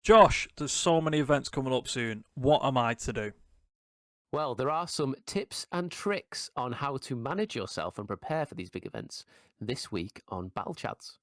Josh, there's so many events coming up soon. What am I to do? Well, there are some tips and tricks on how to manage yourself and prepare for these big events this week on battlechads.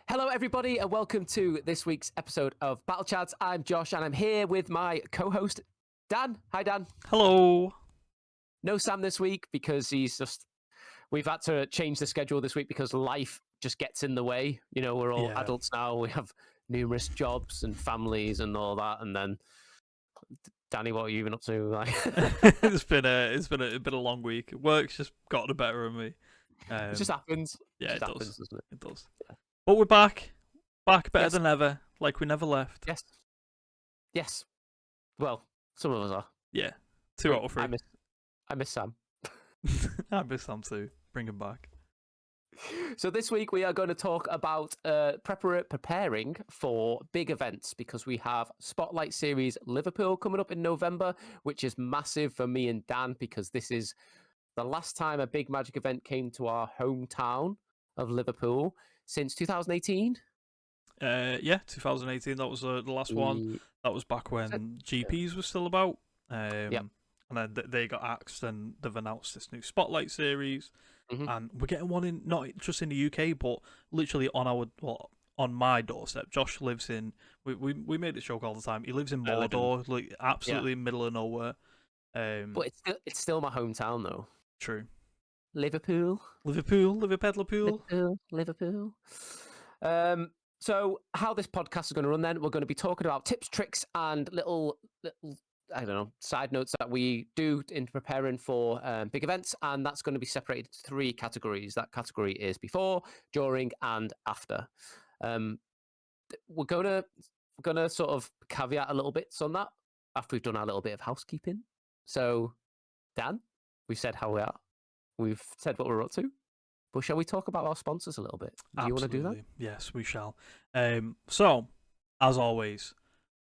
Hello, everybody, and welcome to this week's episode of battlechads. I'm Josh, and I'm here with my co-host, Dan. Hi, Dan. Hello. No Sam this week because we've had to change the schedule this week because life just gets in the way. You know, we're all adults now. We have numerous jobs and families and all that. And then, Danny, what are you even up to? It's been a long week. Work's just gotten the better of me. It just happens. Yeah, it happens, does. doesn't it? It does. Yeah. But we're back better than ever, like we never left. Yes. Well, some of us are. Yeah, 2 out of 3. I miss Sam. I miss Sam too. Bring him back. So this week we are going to talk about preparing for big events because we have Spotlight Series Liverpool coming up in November, which is massive for me and Dan because this is the last time a big Magic event came to our hometown of Liverpool since 2018. Yeah, 2018. That was the last one. That was back when GPs were still about. And then they got axed, and they've announced this new Spotlight series. Mm-hmm. And we're getting one in not just in the UK, but literally on my doorstep. Josh lives in. We made this joke all the time. He lives in Mordor, like absolutely middle of nowhere. But it's still my hometown, though. True. Liverpool. Liverpool. So how this podcast is going to run then, we're going to be talking about tips, tricks, and little I don't know, side notes that we do in preparing for big events, and that's going to be separated into 3 categories. That category is before, during, and after. We're gonna sort of caveat a little bit on that after we've done our little bit of housekeeping. So, Dan, we've said how we are, we've said what we're up to, but shall we talk about our sponsors a little bit? Do you want to do that? Yes, we shall. So, as always,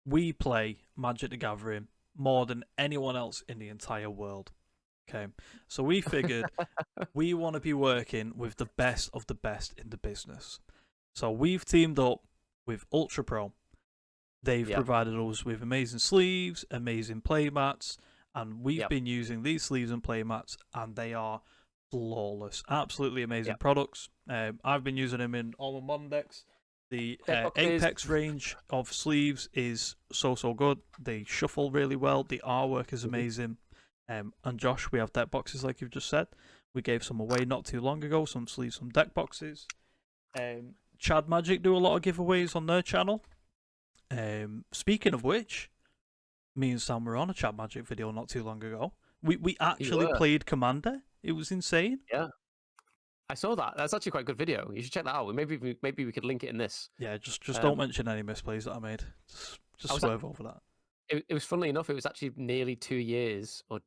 we play Magic the Gathering more than anyone else in the entire world. Okay, so we figured we want to be working with the best of the best in the business. So we've teamed up with UltraPRO. They've provided us with amazing sleeves, amazing play mats, and we've been using these sleeves and play mats, and they are flawless. Absolutely amazing products. I've been using them in all my modern decks. The Apex range of sleeves is so good. They shuffle really well. The artwork is amazing. And Josh, we have deck boxes like you've just said. We gave some away not too long ago. Some sleeves, some deck boxes. Chad Magic do a lot of giveaways on their channel. Speaking of which, me and Sam were on a Chad Magic video not too long ago. We actually played Commander. It was insane. Yeah. I saw that. That's actually quite a good video. You should check that out. Maybe we could link it in this. Yeah, just don't mention any misplays that I made. Just swerve over that. It was funnily enough. It was actually nearly 2 years, or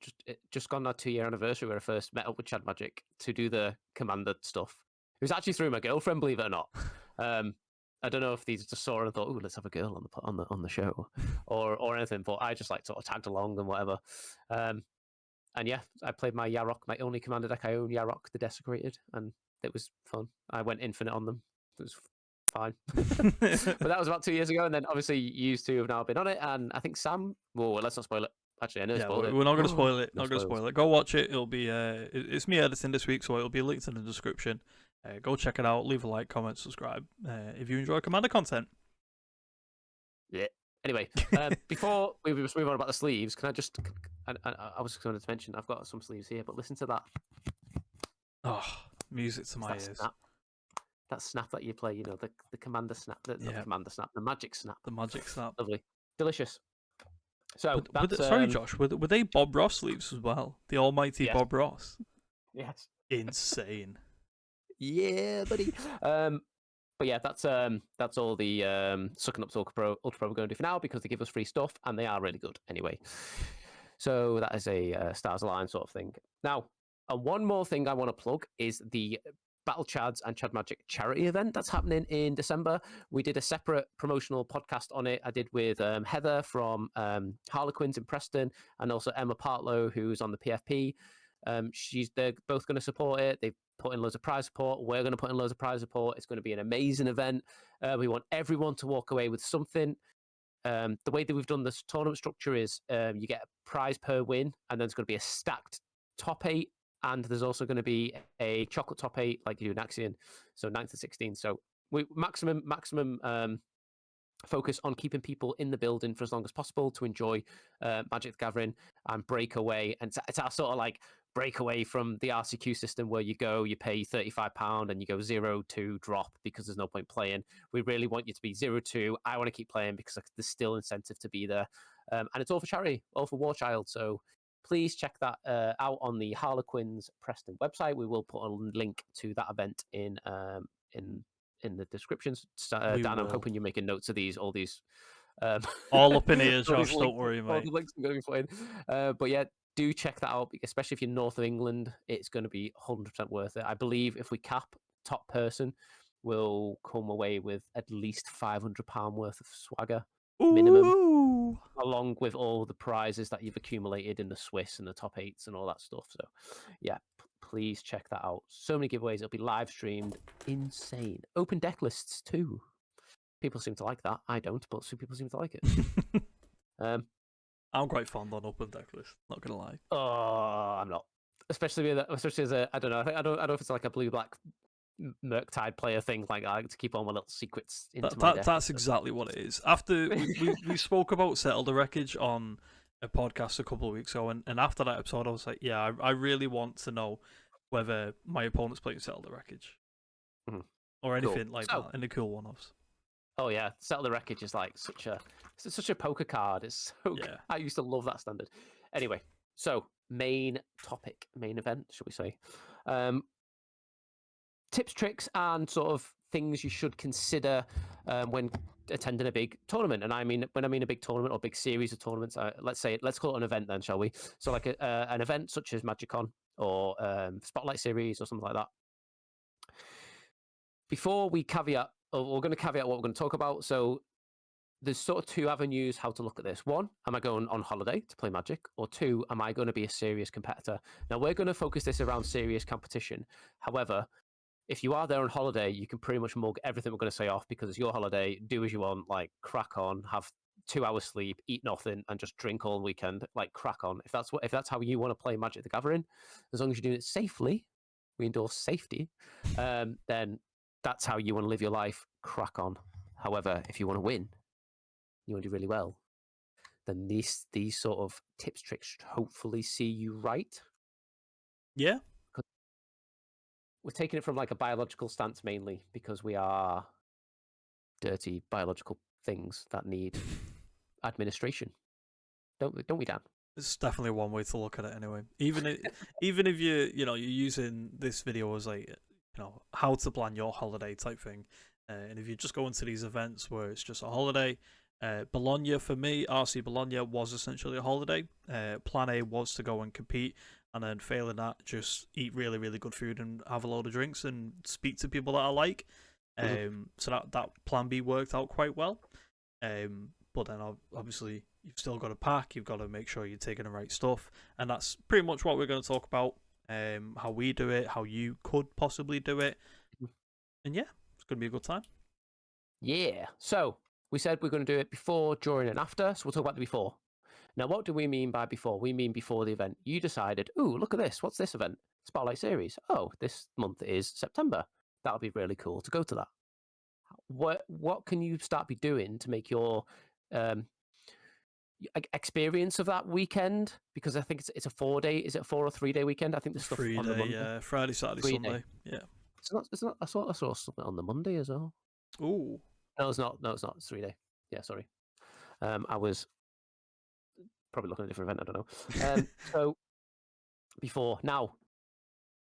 just gone our 2-year anniversary where I first met up with Chad Magic to do the Commander stuff. It was actually through my girlfriend, believe it or not. I don't know if these just saw her and thought, "Oh, let's have a girl on the show," or anything. But I just sort of tagged along and whatever. And yeah, I played my Yarok, my only Commander deck I own, Yarok the Desecrated, and it was fun. I went infinite on them. It was fine. But that was about 2 years ago, and then obviously you 2 have now been on it, and I think Sam... Well, let's not spoil it. Actually, I know spoiled it. We're not going to spoil it. Not going to spoil it. Go watch it. It'll be... it's me editing this week, so it'll be linked in the description. Go check it out. Leave a like, comment, subscribe if you enjoy Commander content. Yeah. Anyway, before we move on about the sleeves, can I just... I was going to mention, I've got some sleeves here, but listen to that. Oh, music to my ears. That snap that you play, you know, the Commander snap. Not the Commander snap, the Magic snap. The Magic snap. Lovely. Delicious. So, sorry, Josh, were they Bob Ross sleeves as well? The almighty Bob Ross? Yes. Insane. Yeah, buddy. But yeah, that's all the sucking up to UltraPRO we're going to do for now because they give us free stuff and they are really good anyway. So that is a Stars Align sort of thing. Now, one more thing I want to plug is the Battle Chads and Chad Magic charity event that's happening in December. We did a separate promotional podcast on it. I did with Heather from Harlequins in Preston, and also Emma Partlow, who's on the PFP. They're both going to support it. They've put in loads of prize support. We're going to put in loads of prize support. It's going to be an amazing event. We want everyone to walk away with something. The way that we've done this tournament structure is you get a prize per win, and then there's going to be a stacked top 8, and there's also going to be a chocolate top 8 like you do in Axion, so 9th to 16th. So we maximum focus on keeping people in the building for as long as possible to enjoy Magic the Gathering and break away. And it's our sort of like break away from the RCQ system where you go, you pay £35 and you go 0-2 drop because there's no point playing. We really want you to be 0-2. I want to keep playing because there's still incentive to be there. And it's all for charity, all for War Child. So please check that out on the Harlequins Preston website. We will put a link to that event in the descriptions. Dan, I'm hoping you're making notes of all these. All up in here, Josh. Don't worry, mate. All the links I'm going to be putting. But yeah, do check that out, especially if you're north of England. It's going to be 100% worth it. I believe if we cap top person, we'll come away with at least £500 worth of swagger minimum, along with all the prizes that you've accumulated in the Swiss and the top 8s and all that stuff. So yeah, please check that out. So many giveaways. It'll be live streamed. Insane. Open deck lists too. People seem to like that. I don't, but some people seem to like it. I'm quite fond on open deck list. Not gonna lie. Oh, I'm not. Especially as a I don't know. I don't know if it's like a blue black Murktide player thing. Like I like to keep all my little secrets into my deck. That's exactly what it is. After we spoke about Settle the Wreckage on a podcast a couple of weeks ago, and after that episode, I was like, yeah, I really want to know whether my opponent's playing Settle the Wreckage or anything like that, any cool one-offs. Oh yeah, Settle the Wreckage is like such a poker card. It's so yeah. I used to love that standard. Anyway, so main event, should we say? Tips, tricks, and sort of things you should consider when attending a big tournament. And when I mean a big tournament or big series of tournaments, let's call it an event then, shall we? So like an event such as MagicCon or Spotlight Series or something like that. Before we caveat, we're going to caveat what we're going to talk about. So there's sort of 2 avenues how to look at this. 1, am I going on holiday to play Magic? Or 2, am I going to be a serious competitor? Now, we're going to focus this around serious competition. However, if you are there on holiday, you can pretty much mug everything we're going to say off because it's your holiday. Do as you want, like crack on, have 2 hours sleep, eat nothing, and just drink all weekend. Like crack on. If that's how you want to play Magic the Gathering, as long as you're doing it safely, we endorse safety. Then that's how you want to live your life. Crack on. However, if you want to win, you want to do really well, then these sort of tips, tricks should hopefully see you right. Yeah. We're taking it from like a biological stance mainly because we are dirty biological things that need administration. Don't we, Dan? It's definitely one way to look at it anyway. Even if you're using this video as like how to plan your holiday type thing, and if you just go into these events where it's just a holiday, Bologna for me, RC Bologna was essentially a holiday. Plan A was to go and compete, and then failing that, just eat really really good food and have a load of drinks and speak to people that I like. So that plan B worked out quite well. But then obviously you've still got to pack, you've got to make sure you're taking the right stuff, and that's pretty much what we're going to talk about. How we do it, how you could possibly do it, and yeah, it's going to be a good time. Yeah. So we said we're going to do it before, during, and after. So we'll talk about the before. Now, what do we mean by before? We mean before the event. You decided, ooh, look at this. What's this event? Spotlight Series. Oh, this month is September. That'll be really cool to go to that. What can you start be doing to make your experience of that weekend? Because I think it's a 4-day. Is it a 4 or 3 day weekend? I think there's stuff on the Monday. Yeah, Friday, Saturday, Sunday. Yeah. It's not. I saw something on the Monday as well. Ooh. No, it's not. It's 3 day. Yeah, sorry. I was probably looking at a different event. I don't know. So before now,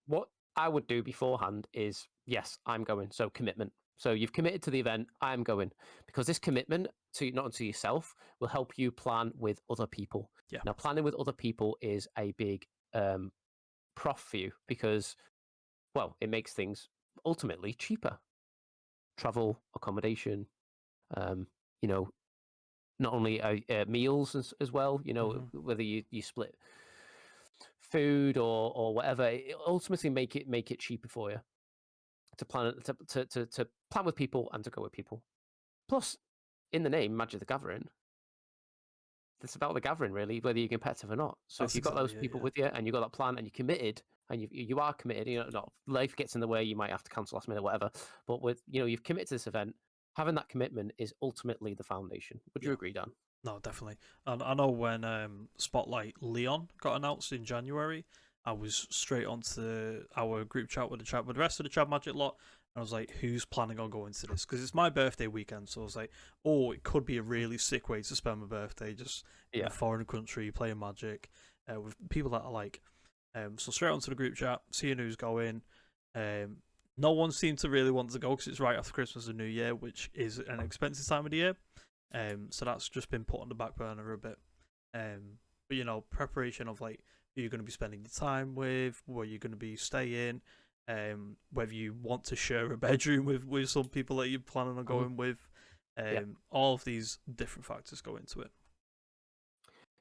what I would do beforehand is yes, I'm going. So commitment. So you've committed to the event. I'm going because this commitment to not only yourself will help you plan with other people. Yeah. Now, planning with other people is a big prof for you because, well, it makes things ultimately cheaper. Travel, accommodation, you know, not only meals as well, you know, whether you split food or whatever, it ultimately make it cheaper for you to plan to plan with people and to go with people. Plus, in the name Magic the Gathering, it's about the gathering really, whether you're competitive or not. So if That's you've got those exactly it. people Yeah. with you and you've got that plan and you're committed and you are committed, you know, not life gets in the way, you might have to cancel last minute or whatever. But with you've committed to this event, having that commitment is ultimately the foundation. Would you Yeah. agree, Dan? No, definitely. And I know when Spotlight Leon got announced in January, I was straight onto our group chat with the rest of the Chat Magic lot. And I was like, who's planning on going to this? Because it's my birthday weekend. So I was like, oh, it could be a really sick way to spend my birthday just in a foreign country playing Magic with people that I like. So straight onto the group chat, seeing who's going. No one seemed to really want to go because it's right after Christmas and New Year, which is an expensive time of the year. So that's just been put on the back burner a bit. But you know, preparation of like who you're going to be spending your time with, where you're going to be staying, whether you want to share a bedroom with some people that you're planning on going with. Yeah. All of these different factors go into it.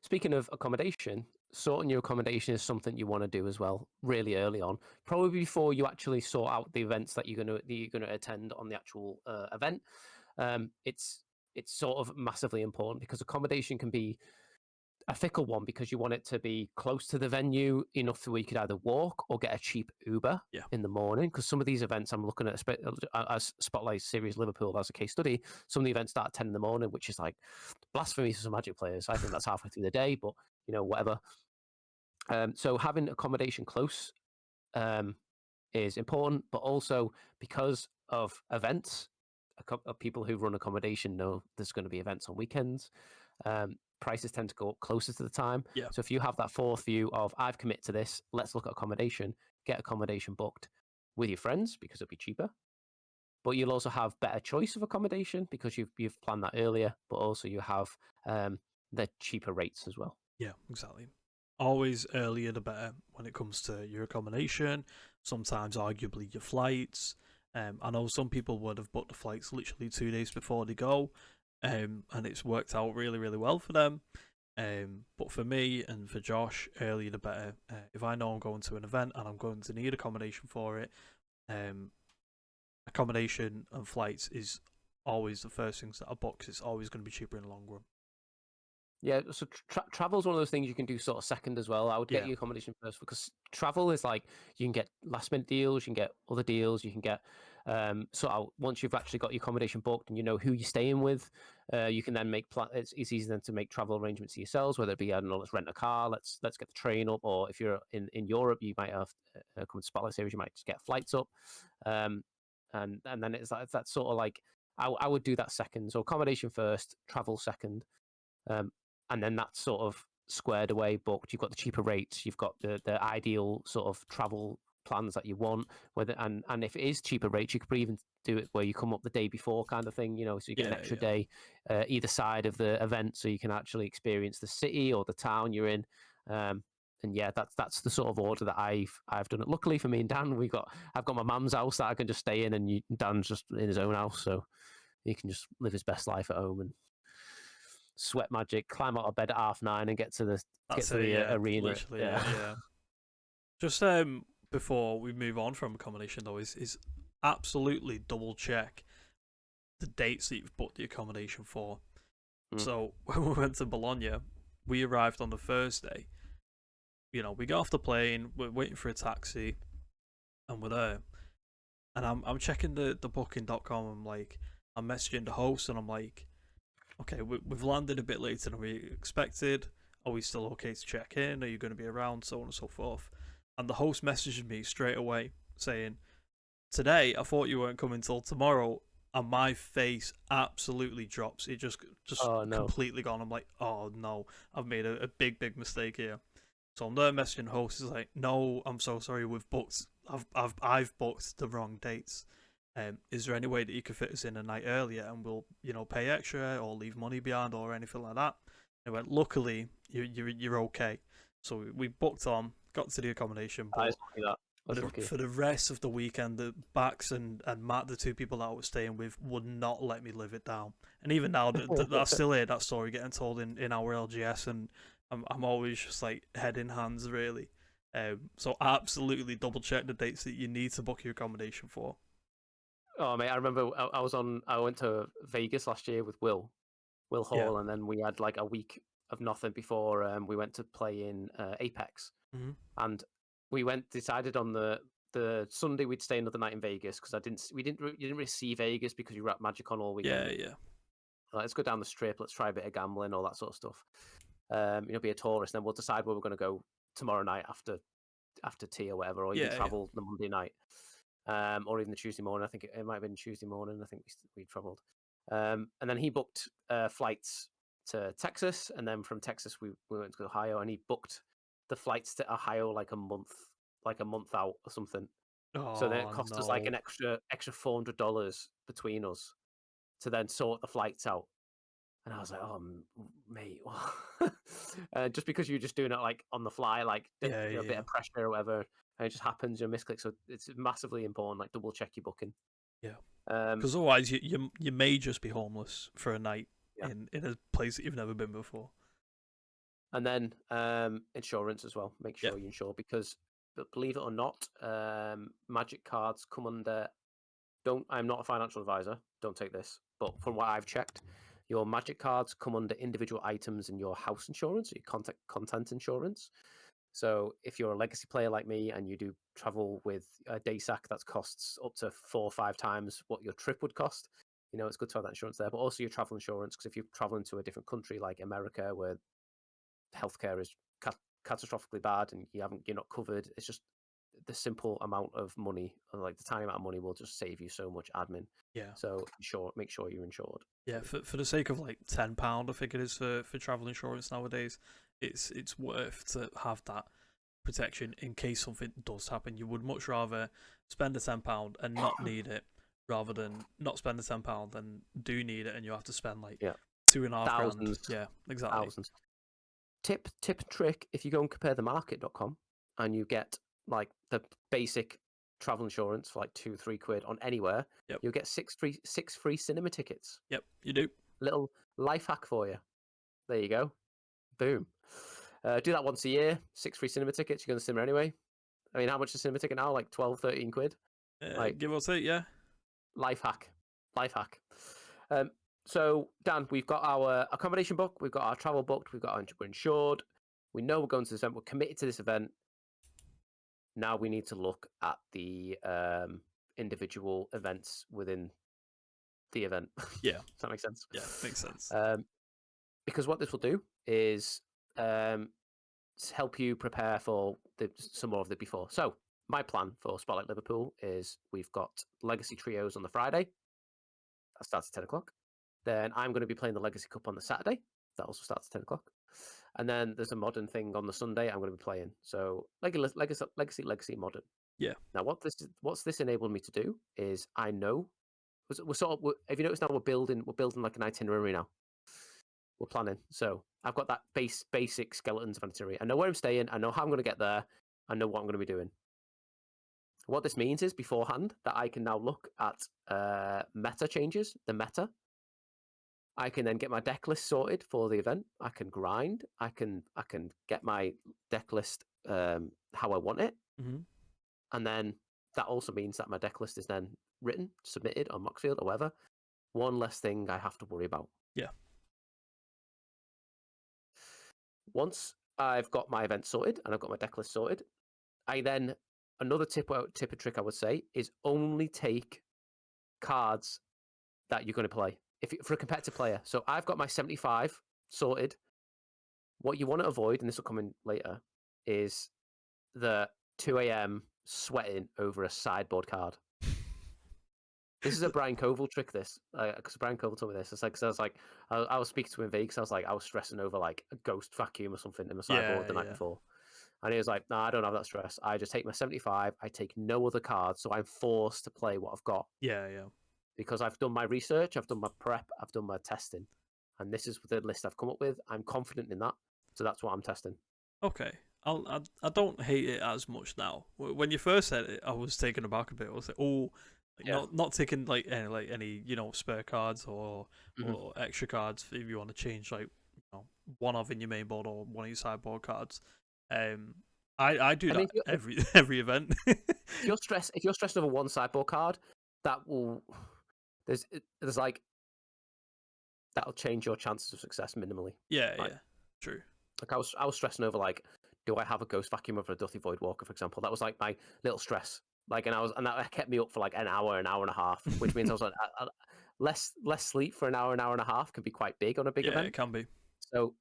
Speaking of accommodation, sorting your accommodation is something you want to do as well, really early on, probably before you actually sort out the events that you're going to attend on the actual event. It's sort of massively important because accommodation can be a fickle one because you want it to be close to the venue enough so you could either walk or get a cheap Uber in the morning. Because some of these events I'm looking at, as Spotlight Series Liverpool as a case study, some of the events start at 10 in the morning, which is like blasphemy for some Magic players. I think that's halfway through the day, but you know, whatever. So having accommodation close is important, but also because of events, people who run accommodation know there's going to be events on weekends. Prices tend to go up closer to the time. Yeah. So if you have that fourth view of I've committed to this, let's look at accommodation, get accommodation booked with your friends because it'll be cheaper. But you'll also have better choice of accommodation because you've planned that earlier, but also you have the cheaper rates as well. Yeah, exactly. Always earlier the better when it comes to your accommodation, sometimes arguably your flights. I know some people would have booked the flights literally 2 days before they go, and it's worked out really, really well for them. But for me and for Josh, earlier the better. If I know I'm going to an event and I'm going to need accommodation for it, accommodation and flights is always the first things that I book because it's always going to be cheaper in the long run. Yeah, so travel is one of those things you can do sort of second as well. I would get your accommodation first because travel is like you can get last minute deals, you can get other deals, you can get once you've actually got your accommodation booked and you know who you're staying with, you can then make it's easy then to make travel arrangements yourselves. Whether it be I don't know, let's rent a car, let's get the train up, or if you're in Europe, you might have come to Spotlight Series, you might just get flights up, and then it's that sort of like I would do that second. So accommodation first, travel second. And then that's sort of squared away, booked. You've got the cheaper rates. You've got the ideal sort of travel plans that you want. And if it is cheaper rates, you could even do it where you come up the day before, kind of thing. You know, so you get an extra day either side of the event, so you can actually experience the city or the town you're in. And yeah, that's the sort of order that I've done it. Luckily for me and Dan, I've got my mum's house that I can just stay in, and Dan's just in his own house, so he can just live his best life at home and sweat magic, climb out of bed at 9:30 and get to the arena. Literally, yeah. Just before we move on from accommodation though, is absolutely double check the dates that you've booked the accommodation for. So when we went to Bologna, we arrived on the Thursday. You know, we got off the plane, we're waiting for a taxi, and we're there. And I'm checking the booking.com. I'm messaging the host, and I'm like, okay, we've landed a bit later than we expected. Are we still okay to check in? Are you going to be around? So on and so forth. And the host messaged me straight away saying, today, I thought you weren't coming till tomorrow. And my face absolutely drops. It just completely gone. I'm like, oh no, I've made a big, big mistake here. So I'm there messaging the host. Is like, no, I'm so sorry. We've booked. I've booked the wrong dates. Is there any way that you could fit us in a night earlier and we'll, pay extra or leave money behind or anything like that? They went, luckily, you're okay. So we booked on, got to the accommodation. But That's lucky. For the rest of the weekend, the Bax and Matt, the two people that I was staying with, would not let me live it down. And even now, I still hear that story getting told in our LGS, and I'm always just like head in hands, really. So absolutely double check the dates that you need to book your accommodation for. Oh mate, I remember I went to Vegas last year with Will Yeah. Hall, and then we had like a week of nothing before we went to play in Apex, Mm-hmm. and we decided on the Sunday we'd stay another night in Vegas because you didn't really see Vegas because you were at Magic on all weekend. Yeah. Let's go down the strip, let's try a bit of gambling, all that sort of stuff. Be a tourist, then we'll decide where we're going to go tomorrow night after tea or whatever, or even travel the Monday night, or even the Tuesday morning. I think it might have been Tuesday morning. I think we travelled, and then he booked flights to Texas, and then from Texas we went to Ohio, and he booked the flights to Ohio like a month out or something. So then it cost us like an extra $400 between us to then sort the flights out. And I was like, oh, mate. Just because you're just doing it like on the fly, like a bit of pressure or whatever, and it just happens, you misclick. So it's massively important, like double check your booking. Yeah. Because otherwise, you may just be homeless for a night in a place that you've never been before. And then insurance as well. Make sure you insure, because believe it or not, Magic cards come under. I'm not a financial advisor. Don't take this, but from what I've checked, your Magic cards come under individual items in your house insurance, or your content insurance. So if you're a legacy player like me and you do travel with a day sack that costs up to 4 or 5 times what your trip would cost, it's good to have that insurance there. But also your travel insurance, because if you're traveling to a different country like America, where healthcare is catastrophically bad and you're not covered, it's just the simple amount of money, like the tiny amount of money, will just save you so much admin. Yeah. So make sure you're insured. Yeah, for the sake of like £10, I think it is for travel insurance nowadays. It's worth to have that protection in case something does happen. You would much rather spend the £10 and not need it, rather than not spend the £10 and do need it and you have to spend like £2.5 grand. Yeah, exactly. Thousands. Tip trick: if you go and compare themarket.com and you get like the basic travel insurance for like £2-3 on anywhere, you'll get six free cinema tickets. Yep, you do. Little life hack for you. There you go. Boom. Do that once a year. 6 free cinema tickets. You're going to cinema anyway. I mean, how much is a cinema ticket now? Like 12-13 quid? Give or take, yeah. Life hack. So, Dan, we've got our accommodation booked. We've got our travel booked. We're insured. We know we're going to this event. We're committed to this event. Now we need to look at the individual events within the event. Yeah. Does that make sense? Yeah, makes sense. Because what this will do is help you prepare for some more of the before. So my plan for Spotlight Liverpool is we've got Legacy Trios on the Friday. That starts at 10 o'clock. Then I'm going to be playing the Legacy Cup on the Saturday. That also starts at 10 o'clock. And then there's a modern thing on the Sunday I'm going to be playing. So Legacy Modern. Yeah. Now what's this enabled me to do is have you noticed now we're building like an itinerary now. We're planning. So I've got that basic skeletons of an itinerary. I know where I'm staying. I know how I'm going to get there. I know what I'm going to be doing. What this means is beforehand that I can now look at meta changes, the meta. I can then get my deck list sorted for the event. I can grind. I can get my deck list how I want it. Mm-hmm. And then that also means that my deck list is then written, submitted on Moxfield or whatever. One less thing I have to worry about. Yeah. Once I've got my event sorted and I've got my deck list sorted, another tip or trick I would say is only take cards that you're going to play for a competitive player. So I've got my 75 sorted. What you want to avoid, and this will come in later, is the 2 a.m. sweating over a sideboard card. This is a Brian Koval trick. This because Brian Koval told me this. It's like, cause I was speaking to him in Vegas. I was stressing over like a ghost vacuum or something in my sideboard the night before, and he was like, "No, I don't have that stress. I just take my 75. I take no other cards, so I'm forced to play what I've got." Yeah. Because I've done my research, I've done my prep, I've done my testing, and this is the list I've come up with. I'm confident in that, so that's what I'm testing. Okay, I don't hate it as much now. When you first said it, I was taken aback a bit. I was like, oh, like, Yeah. not taking like any spare cards Mhm. or extra cards if you want to change like one of in your main board or one of your sideboard cards. Um, I do I mean, that every event. if you're stressed over one sideboard card, that will there's like that'll change your chances of success minimally. Yeah, Like, yeah, true. like I was stressing over like, do I have a Ghost Vacuum over a Duthie Voidwalker, for example? That was like my little stress. Like, and that kept me up for like an hour and a half, which means I was like, less sleep for an hour and a half can be quite big on a big Yeah, event. it can be. So,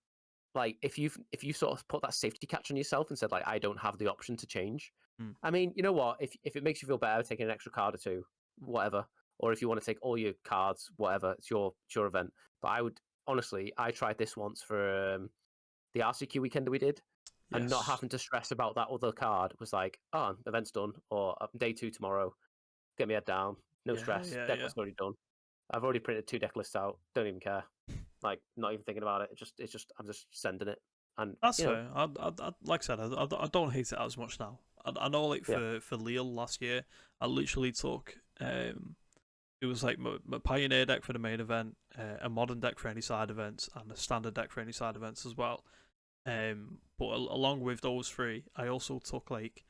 like, if you sort of put that safety catch on yourself and said like, I don't have the option to change. Hmm. I mean, you know what? If it makes you feel better taking an extra card or two, whatever. Or if you want to take all your cards, whatever, it's your event. But I would honestly, I tried this once for the RCQ weekend that we did, and not Yes. having to stress about that other card was like, oh, event's done, or day 2 tomorrow. Get me head down, no Yeah, stress. yeah, Deck yeah. list already done. I've already printed 2 deck lists out. Don't even care. Like, not even thinking about it. It's just I'm just sending it, and That's fair. Like I said, I don't hate it as much now. I know, like yeah. for Lille last year, I literally took it was like my Pioneer deck for the main event, a modern deck for any side events, and a standard deck for any side events as well. But along with those three, I also took like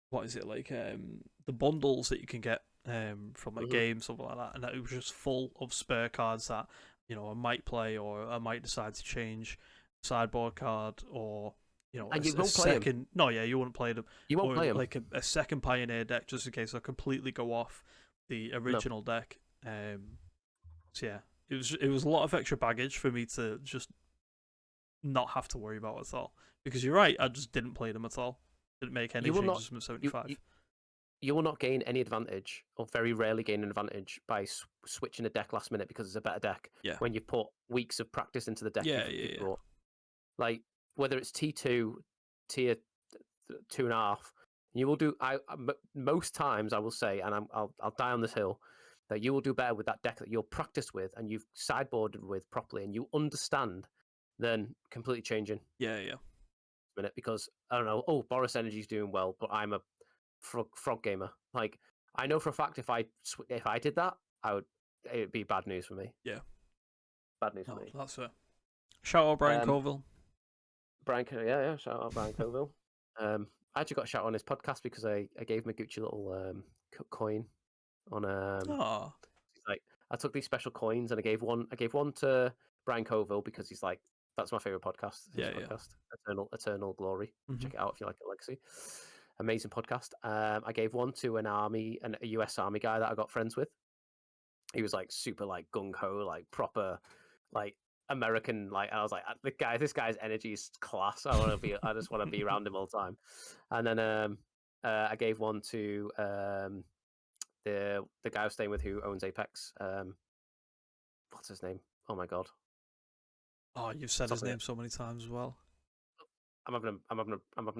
what is it like the bundles that you can get from like Hmm. games something like that, and it was just full of spare cards that I might play or I might decide to change sideboard card or And you a won't play them. second. No, yeah, you wouldn't play them You won't or play them. like a second Pioneer deck just in case I completely go off the No, original deck. So yeah, it was a lot of extra baggage for me to just not have to worry about at all. Because you're right, I just didn't play them at all. Didn't make any you will not. changes from You, 75. you you will not gain any advantage, or very rarely gain an advantage by switching a deck last minute because it's a better deck. Yeah. When you put weeks of practice into the deck Yeah, you've yeah, brought, like whether it's T2, tier 2.5, you will do. Most times I will say, and I'll die on this hill, that you will do better with that deck that you're practiced with and you've sideboarded with properly and you understand, than completely changing yeah, yeah. a minute because I don't know. Oh, Boris Energy's doing well, but I'm a frog gamer. Like, I know for a fact if I did that, it'd be bad news for me. Yeah. Bad news for No, me. that's fair. Shout out Brian Um, Colville. yeah, shout out Brian Coville. I actually got a shout on his podcast because I gave him a Gucci little coin on Oh, like I took these special coins and I gave one to Brian Coville because he's like, that's my favorite podcast. His yeah, yeah. podcast, Eternal Glory. Mm-hmm. Check it out if you like a legacy. Amazing podcast. I gave one to a US Army guy that I got friends with. He was like super like gung ho, like proper, like American. Like, and I was like, this guy's energy is class. I just want to be around him all the time. And then I gave one to the guy I was staying with who owns Apex. What's his name? Oh my god, Oh, you've said his something. name so many times as well. I'm having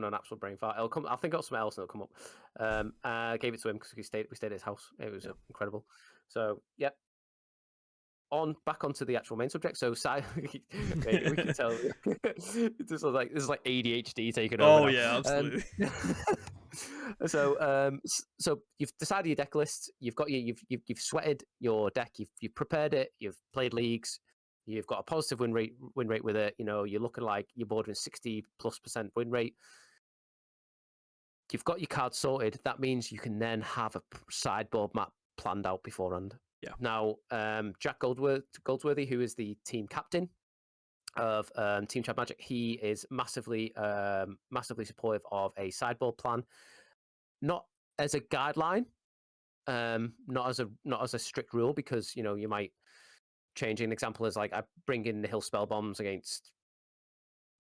an absolute brain fart. It'll come. I'll think of something else and it'll come up. I gave it to him because we stayed at his house. It was Yeah. incredible. So yeah, back onto the actual main subject. So we can tell this is like ADHD taking over. Oh, Now. yeah, absolutely. So you've decided your deck list. You've got you've sweated your deck. You've prepared it. You've played leagues. You've got a positive win rate with it. You're looking like you're bordering 60+% win rate. You've got your cards sorted. That means you can then have a sideboard map planned out beforehand. Yeah. Now, Jack Goldsworthy, who is the team captain of Team Chad Magic, he is massively supportive of a sideboard plan, not as a guideline, not as a strict rule, because you might change. An example is like I bring in the Hill spell bombs against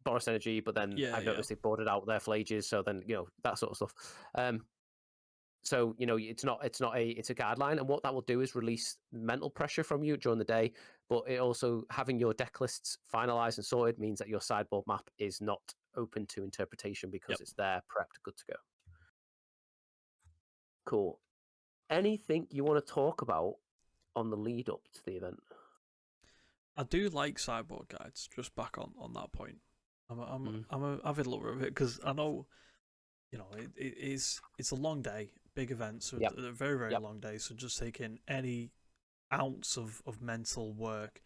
Boris Energy, but then Yeah, I've yeah. noticed they've boarded out their flages, so then that sort of stuff. So it's a guideline, and what that will do is release mental pressure from you during the day. But it also, having your deck lists finalized and sorted, means that your sideboard map is not open to interpretation because Yep. it's there, prepped, good to go. Cool. Anything you want to talk about on the lead up to the event? I do like sideboard guides, just back on that point. I'm a avid lover of it because I know, it's a long day, big events, so Yep. a very very Yep. long day. So just taking any ounce of mental work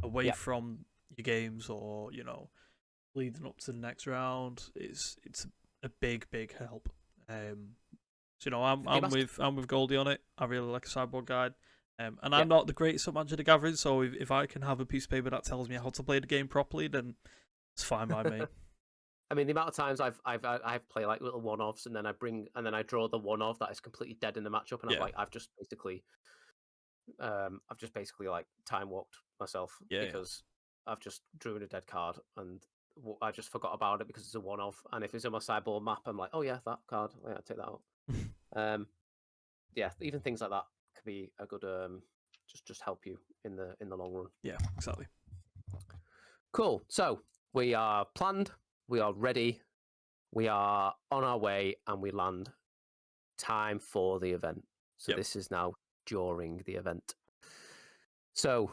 away Yep. from your games, or leading up to the next round, it's a big help. So I'm with Goldie on it. I really like a sideboard guide. And I'm Yep. not the greatest at Magic the Gathering, so if I can have a piece of paper that tells me how to play the game properly, then it's fine by me. I mean, the amount of times I've played like little one-offs, and then I draw the one-off that is completely dead in the matchup, and Yeah. I've just basically like time walked myself because I've just drew in a dead card, and I just forgot about it because it's a one-off. And if it's in my sideboard map, I'm like, oh yeah, that card, yeah, I'll take that out. Yeah, even things like that could be a good just help you in the long run. Yeah, exactly. Cool. So we are planned, we are ready, we are on our way, and we land. Time for the event. So this is now during the event. So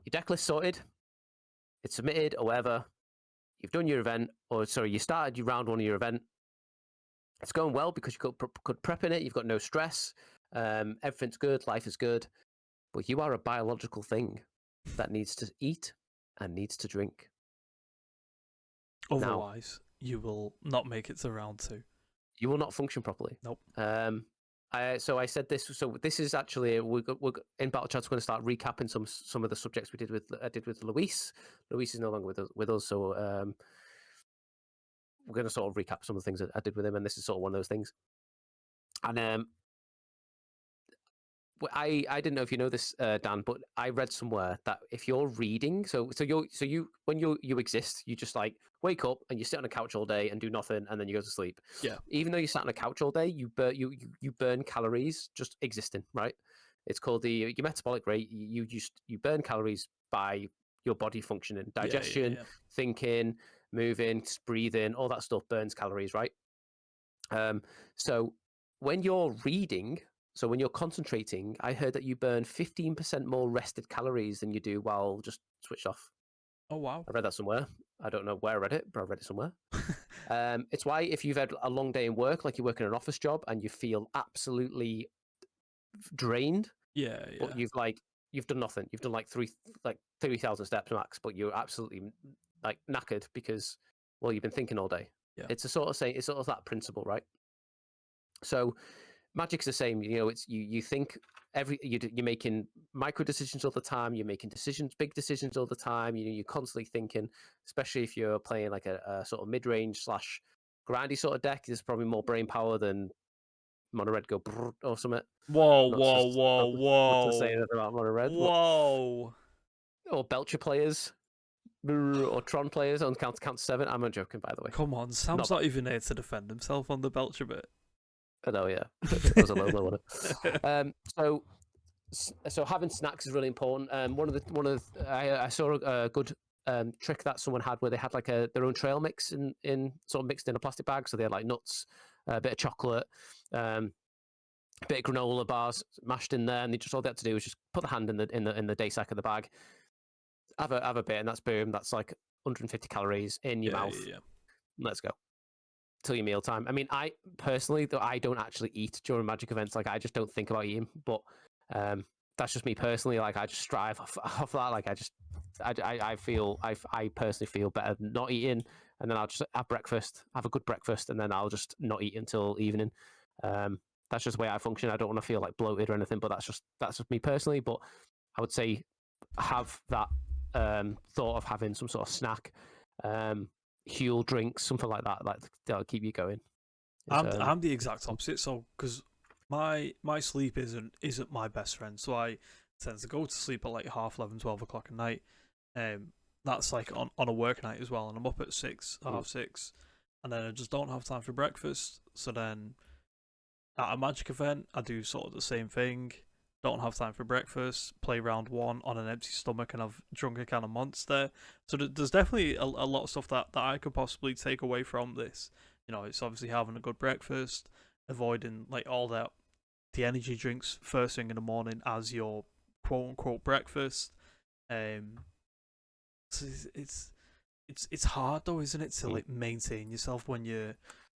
your deck list sorted, it's submitted, or whatever. You've done your event, you started your round one of your event. It's going well because you've got good prep in it. You've got no stress. Everything's good. Life is good. But you are a biological thing that needs to eat and needs to drink. Otherwise, you will not make it to round 2. You will not function properly. Nope. So I said this. So this is actually we're in battlechads. We're going to start recapping some of the subjects we did with Luis. Luis is no longer with us, so we're going to sort of recap some of the things that I did with him, and this is sort of one of those things. And I didn't know if you know this, Dan, but I read somewhere that if you're reading, when you exist, you just like wake up and you sit on a couch all day and do nothing, and then you go to sleep. Yeah. Even though you sat on a couch all day, you burn calories just existing, right? It's called your metabolic rate. You burn calories by your body functioning, digestion, thinking, moving, breathing, all that stuff burns calories, right? So when you're reading. So when you're concentrating, I heard that you burn 15% more rested calories than you do while just switched off. Oh, wow. I read that somewhere. I don't know where I read it, but I read it somewhere. It's why if you've had a long day in work, like you work in an office job and you feel absolutely drained, but you've done nothing. You've done like 3,000 steps max, but you're absolutely like knackered because, well, you've been thinking all day. Yeah. It's sort of that principle, right? So Magic's the same. It's you think you're making micro decisions all the time. You're making big decisions all the time. You're constantly thinking, especially if you're playing like a sort of mid-range / grindy sort of deck. There's probably more brain power than Mono Red go or something. Whoa. Not to say anything about Mono Red. Whoa. Or Belcher players. Or Tron players on count 7. I'm not joking, by the way. Come on, Sam's not even here to defend himself on the Belcher bit. I know, yeah. That was a low one. So having snacks is really important. I saw a good trick that someone had where they had like their own trail mix in sort of mixed in a plastic bag. So they had like nuts, a bit of chocolate, a bit of granola bars mashed in there, and all they had to do was just put the hand in the day sack of the bag, have a bit, and that's boom. That's like 150 calories in your mouth. Yeah. Let's go. Till your meal time. I mean, I personally, though, I don't actually eat during Magic events. Like, I just don't think about eating. But that's just me personally. Like, I just strive off that. Like, I personally feel better not eating, and then I'll just have breakfast, have a good breakfast, and then I'll just not eat until evening. That's just the way I function. I don't want to feel like bloated or anything, but that's just me personally. But I would say have that thought of having some sort of snack. Huel drinks, something like that, like that'll keep you going. I'm the exact opposite. So because my sleep isn't my best friend, so I tend to go to sleep at like 11:30, 12 o'clock at night. That's like on a work night as well, and I'm up at 6, 6:30, and then I just don't have time for breakfast. So then at a Magic event, I do sort of the same thing. Don't have time for breakfast, play round 1 on an empty stomach, and I've drunk a can of Monster. So there's definitely a lot of stuff that I could possibly take away from this. It's obviously having a good breakfast, avoiding like all the energy drinks first thing in the morning as your quote unquote breakfast. It's it's hard though, isn't it, to like maintain yourself when you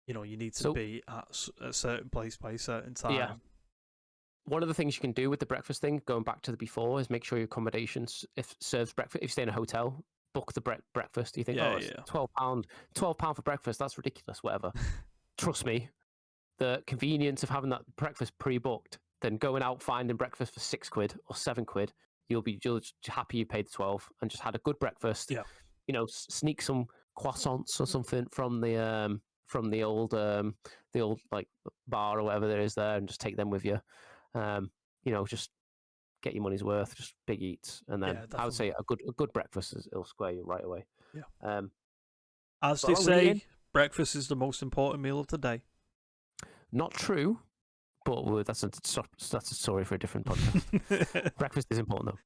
need to be at a certain place by a certain time. Yeah. One of the things you can do with the breakfast thing, going back to the before, is make sure your accommodations if serves breakfast. If you stay in a hotel, book the breakfast. You think, it's £12 for breakfast. That's ridiculous. Whatever. Trust me, the convenience of having that breakfast pre-booked, then going out finding breakfast for £6 or £7, you'll be happy you paid the 12 and just had a good breakfast. Yeah. Sneak some croissants or something from the old like bar or whatever there is there, and just take them with you. Just get your money's worth, just big eats, and then I would say a good breakfast it'll square you right away. Yeah. As they say, breakfast is the most important meal of the day. Not true, but that's a story for a different podcast. Breakfast is important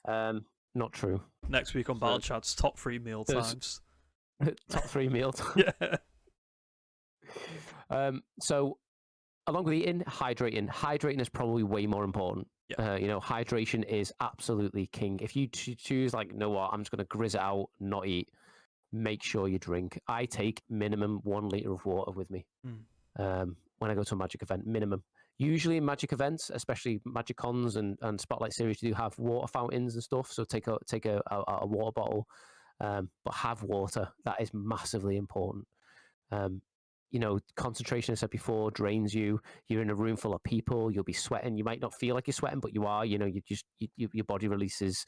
though. Not true. Next week on battlechads, top 3 meal times. Top 3 meal times. Yeah. So along with eating, hydrating is probably way more important. Yeah. Hydration is absolutely king. If you choose like, you know what, I'm just going to grizz it out, not eat, make sure you drink. I take minimum 1 liter of water with me when I go to a Magic event, minimum. Usually in Magic events, especially Magic Cons and Spotlight Series, you do have water fountains and stuff. So take a water bottle, but have water. That is massively important. Concentration, I said before, drains you. You're in a room full of people. You'll be sweating. You might not feel like you're sweating, but you are. Your body releases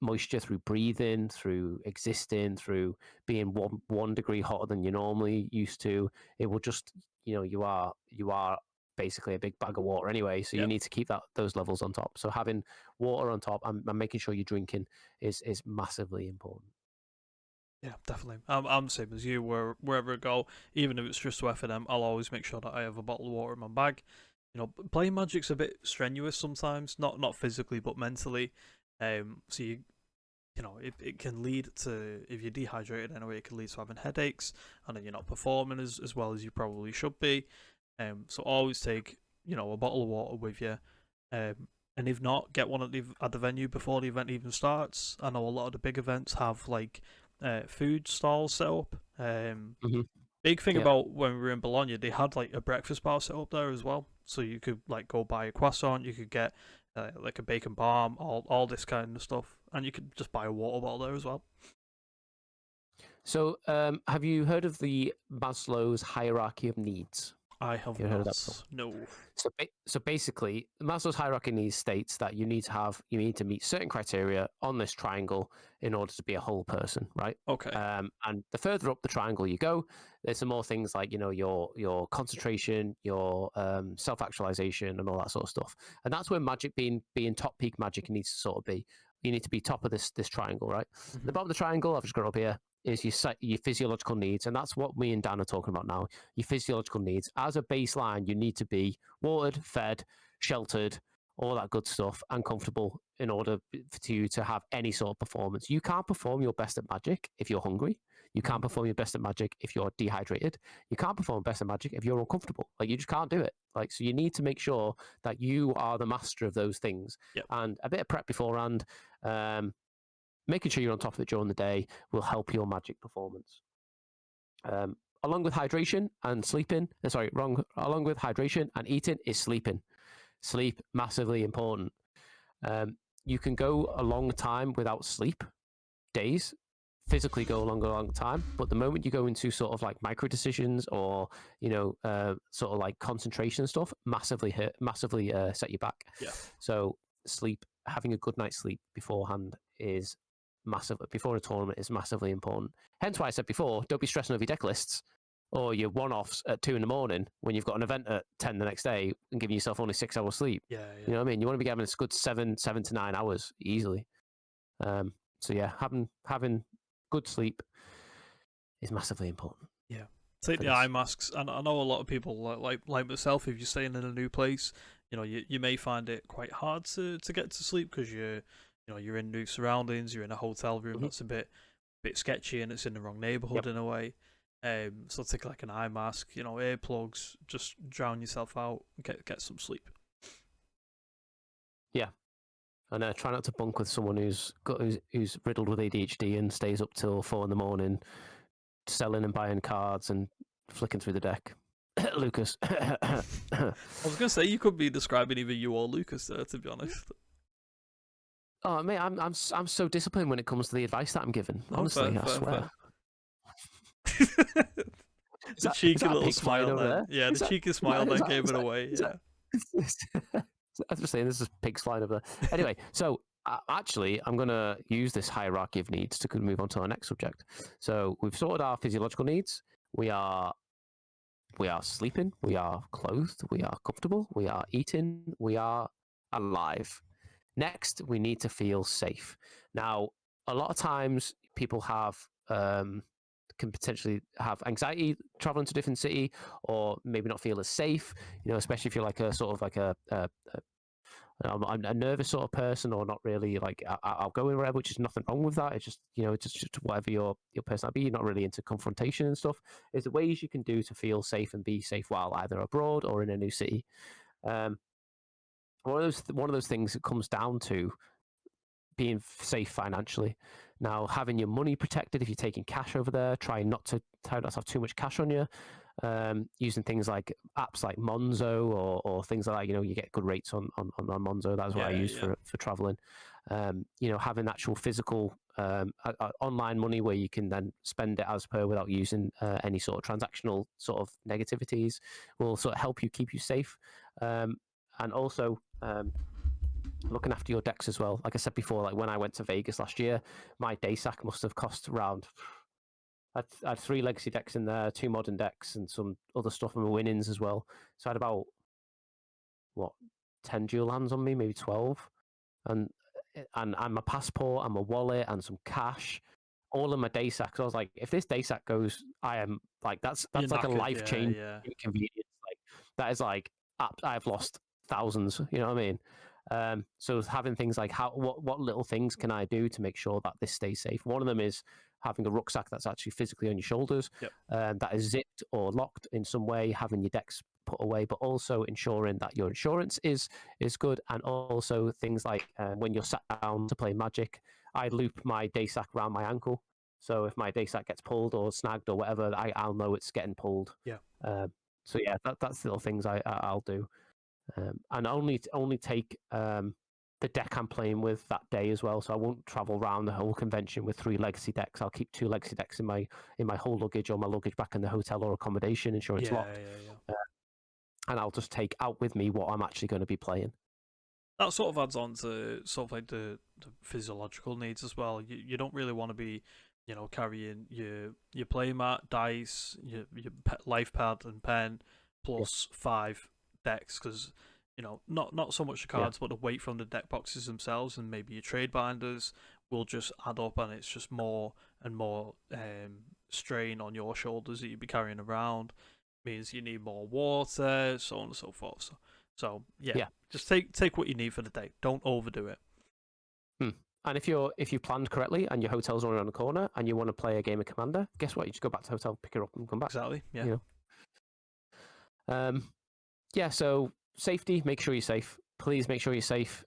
moisture through breathing, through existing, through being 1 degree hotter than you're normally used to. It will just, you are basically a big bag of water anyway. So you need to keep those levels on top. So having water on top and making sure you're drinking is massively important. Yeah, definitely. I'm the same as you. Wherever I go, even if it's just to F&M, I'll always make sure that I have a bottle of water in my bag. Playing Magic's a bit strenuous sometimes, not physically but mentally. So it can lead to, if you're dehydrated anyway, it can lead to having headaches, and then you're not performing as well as you probably should be. So always take a bottle of water with you. And if not, get one at the venue before the event even starts. I know a lot of the big events have like food stalls set up. Big thing about when we were in Bologna, they had like a breakfast bar set up there as well. So you could like go buy a croissant, you could get like a bacon balm, all this kind of stuff, and you could just buy a water bottle there as well. So, have you heard of the Maslow's hierarchy of needs? I have not. Heard of that? No. So basically, Maslow's hierarchy of needs states that you need to meet certain criteria on this triangle in order to be a whole person, right? Okay. And the further up the triangle you go, there's some more things like your concentration, your self-actualization, and all that sort of stuff. And that's where magic being top peak magic needs to sort of be. You need to be top of this triangle, right? The bottom of the triangle, I've just got up here, is your physiological needs, and that's what me and Dan are talking about now. Your physiological needs. As a baseline, you need to be watered, fed, sheltered, all that good stuff, and comfortable in order for you to have any sort of performance. You can't perform your best at Magic if you're hungry. You can't perform your best at Magic if you're dehydrated. You can't perform best at Magic if you're uncomfortable. Like, you just can't do it. Like, so you need to make sure that you are the master of those things. Yep. And a bit of prep beforehand, making sure you're on top of it during the day will help your Magic performance. Along with hydration and sleeping, along with hydration and eating is sleeping. Sleep, massively important. You can go a long time without sleep, days, physically go a long time, but the moment you go into sort of like micro decisions or, sort of like concentration stuff, massively set you back. Yeah. So sleep, having a good night's sleep beforehand is massive. Before a tournament is massively important. Hence why I said before, don't be stressing over your deck lists or your one-offs at 2 a.m. when you've got an event at 10 the next day and giving yourself only 6 hours sleep. Yeah. You know what I mean? You want to be having a good 7 to 9 hours easily. So yeah, having good sleep is massively important. Yeah. Take the eye masks, and I know a lot of people like myself. If you're staying in a new place, you may find it quite hard to get to sleep because you're in new surroundings. You're in a hotel room that's a bit sketchy and it's in the wrong neighborhood in a way. So take like an eye mask, earplugs, just drown yourself out, get some sleep. Yeah, And try not to bunk with someone who's riddled with ADHD and stays up till 4 a.m, selling and buying cards and flicking through the deck. Lucas. I was gonna say you could be describing either you or Lucas there, to be honest. Oh mate, I'm so disciplined when it comes to the advice that I'm given. Honestly, fair, I swear. Fair. The cheeky little smile smile over then. there? Yeah, the cheeky smile then gave it away. Yeah. I'm just saying, this is pigs flying over there. Anyway, so actually, I'm going to use this hierarchy of needs to move on to our next subject. So we've sorted our physiological needs. We are sleeping. We are clothed. We are comfortable. We are eating. We are alive. Next, we need to feel safe. Now, a lot of times people have can potentially have anxiety traveling to a different city, or maybe not feel as safe. Especially if you're like a sort of like I'm a nervous sort of person, or not really like I'll go in wherever, which is nothing wrong with that. It's just it's just whatever your personality. You're not really into confrontation and stuff. Is the ways you can do to feel safe and be safe while either abroad or in a new city. One of those things that comes down to being safe financially. Now, having your money protected if you're taking cash over there, try not to have too much cash on you. Using things like apps like Monzo or things like that. You get good rates on Monzo. That's what I use for traveling. Having actual physical online money where you can then spend it as per without using any sort of transactional sort of negativities will sort of help you keep you safe. And also looking after your decks as well. Like I said before, like when I went to Vegas last year, my day sack must have cost around. I had 3 legacy decks in there, 2 modern decks, and some other stuff in my winnings as well. So I had about 10 dual lands on me, maybe 12, and my passport and my wallet and some cash, all in my day sack. So I was like, if this day sack goes, I am like that's You're like knackered, a life changing inconvenience. Like that is like I've lost thousands. You know what I mean? So having things like what little things can I do to make sure that this stays safe? One of them is having a rucksack that's actually physically on your shoulders, that is zipped or locked in some way, having your decks put away, but also ensuring that your insurance is good, and also things like when you're sat down to play Magic, I loop my day sack around my ankle. So if my day sack gets pulled or snagged or whatever, I'll know it's getting pulled. Yeah. So yeah, that's the little things I'll do. And only take the deck I'm playing with that day as well. So I won't travel around the whole convention with 3 legacy decks. I'll keep 2 legacy decks in my whole luggage or my luggage back in the hotel or accommodation, ensure it's locked. And I'll just take out with me what I'm actually going to be playing. That sort of adds on to sort of like the physiological needs as well. You don't really want to be, carrying your playmat, dice, your life pad and pen, plus 5 decks, because not so much the cards, but the weight from the deck boxes themselves, and maybe your trade binders will just add up, and it's just more and more strain on your shoulders that you'd be carrying around. Means you need more water, so on and so forth. So just take what you need for the day. Don't overdo it. And if you planned correctly and your hotel's only around the corner and you want to play a game of Commander, guess what? You just go back to the hotel, pick it up, and come back. Exactly. Yeah. So safety. Make sure you're safe. Please make sure you're safe.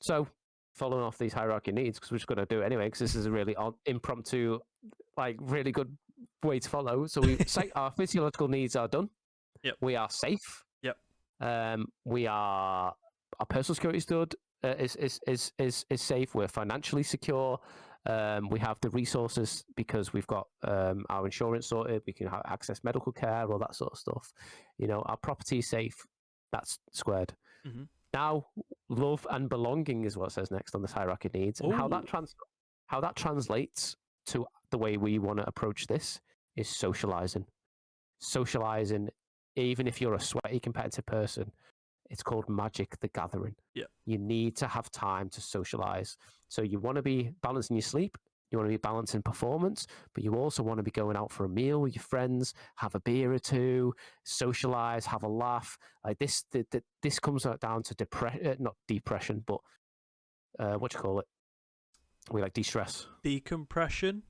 So following off these hierarchy needs, because we're just going to do it anyway, because this is a really impromptu, like really good way to follow. So we say our physiological needs are done. Yep. We are safe. Yep. Our personal security is good. Is safe. We're financially secure. We have the resources because we've got our insurance sorted. We can access medical care, all that sort of stuff. Our property is safe. That's squared. Mm-hmm. Now, love and belonging is what it says next on this hierarchy of needs, and how that translates to the way we want to approach this is socializing. Socializing, even if you're a sweaty competitive person, it's called Magic the Gathering. Yeah. You need to have time to socialize. So you want to be balancing your sleep, you want to be balancing performance, but you also want to be going out for a meal with your friends, have a beer or two, socialize, have a laugh. Like this comes down to not depression, but what do you call it? We like de-stress. Decompression.